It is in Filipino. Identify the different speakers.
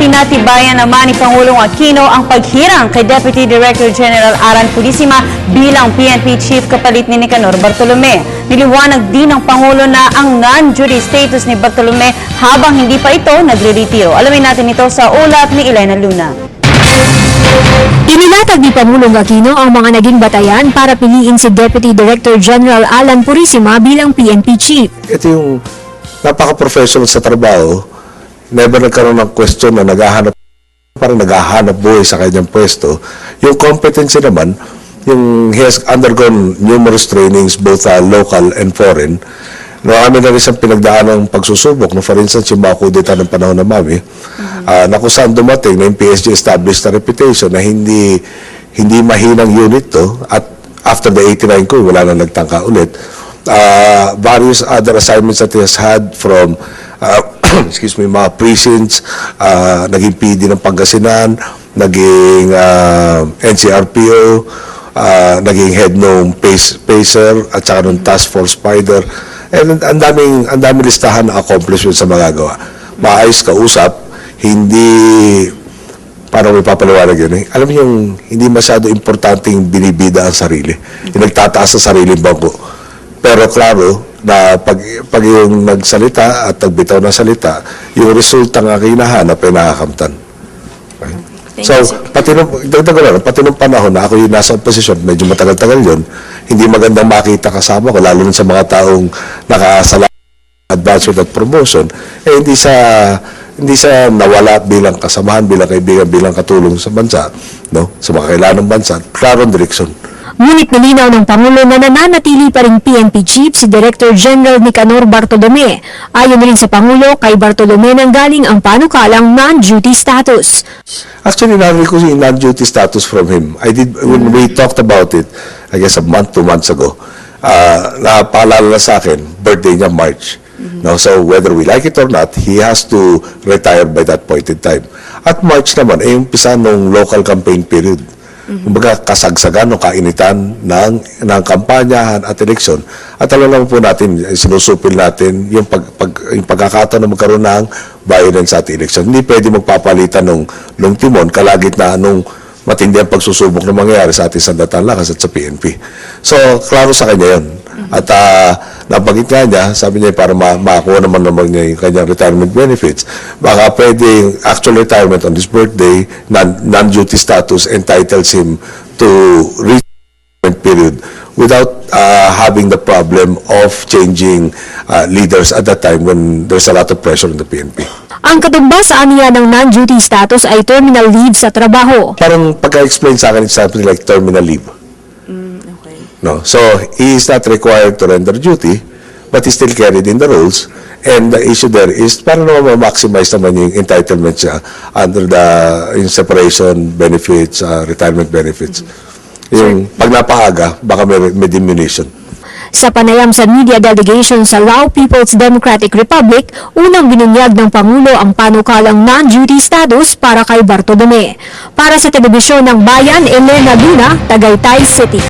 Speaker 1: Pinatibayan naman ni Pangulong Aquino ang paghirang kay Deputy Director General Alan Purisima bilang PNP Chief kapalit ni Nicanor Bartolome. Niliwanag din ng Pangulo na ang non-jury status ni Bartolome habang hindi pa ito nagre-retiro. Alamin natin ito sa ulat ni Elena Luna.
Speaker 2: Inilatag ni Pangulong Aquino ang mga naging batayan para piliin si Deputy Director General Alan Purisima bilang PNP Chief.
Speaker 3: Ito yung napaka-professional sa trabaho. Never nagkaroon ng question na parang naghahanap buhay sa kanyang pwesto. Yung competency naman, he has undergone numerous trainings, both local and foreign. Marami na rin siyang pinagdaan ng pagsusubok. For instance, yung mga kudeta ng panahon na Mami, na kung saan dumating na yung PSG established a reputation na hindi mahinang unit to, at after the 89 coup, wala na nagtangka ulit. Various other assignments that he has had from mga precincts, naging PD ng Pangasinan, naging NCRPO, naging head ng PACER at saka ng Task Force Spider. And ang daming listahan na accomplishments sa magagawa. Maayos kausap, hindi parang may papaliwanag yun. Alam niyo yung hindi masyado importanteng binibida ang sarili. Yung nagtataas sa sariling bangko. Pero klaro na pag yung nagsalita at nagbitaw ng salita, yung resulta nga hinahanap ay nakakamtan. Okay? So, pati nung panahon na ako yung nasa posisyon, medyo matagal-tagal yun, hindi magandang makita kasama ko, lalo sa mga taong nakasala advancement at promotion, hindi sa nawala bilang kasamahan, bilang kaibigan, bilang katulong sa bansa, no? Sa mga kailangan ng bansa, klarong direksyon.
Speaker 2: Ngunit nilinaw ng Pangulo na nananatili pa rin PNP Chief si Director General Nicanor Bartolome. Ayon rin sa Pangulo, kay Bartolome nanggaling ang panukalang non-duty status.
Speaker 3: Actually, narinig ko yung non-duty status from him. When we talked about it, I guess a month, 2 months ago, napaalala sa akin, birthday niya March. No, so whether we like it or not, he has to retire by that point in time. At March naman, ay umpisa nung local campaign period. Kumbaga, kasagsagan o kainitan ng kampanyahan at eleksyon. At alam naman po natin, sinusupil natin yung pagkakataon na magkaroon ng violence at eleksyon. Hindi pwede magpapalitan ng timon kalagitnaan nung matindi ang pagsusubok na mangyayari sa ating sandatang lakas at sa PNP. So, klaro sa kanya yun. At nabanggit nga niya, sabi niya para makakuha naman niya yung kanyang retirement benefits, baka pwede actual retirement on his birthday, non-duty status entitles him to retirement period without having the problem of changing leaders at that time when there's a lot of pressure in the PNP.
Speaker 2: Ang katumbas sa aniya ng non-duty status ay terminal leave sa trabaho.
Speaker 3: Parang pagka-explain sa akin, it's something like terminal leave. No, so he is not required to render duty, but he still carried in the roles. And the issue there is para naman ma-maximize naman yung entitlement siya under the separation benefits, retirement benefits. Yung pag napaaga, baka may diminution.
Speaker 2: Sa panayam sa media delegation sa Lao People's Democratic Republic, unang binunyag ng Pangulo ang panukalang non-duty status para kay Bartolome. Para sa Telebisyon ng Bayan, Elena Luna, Tagaytay City.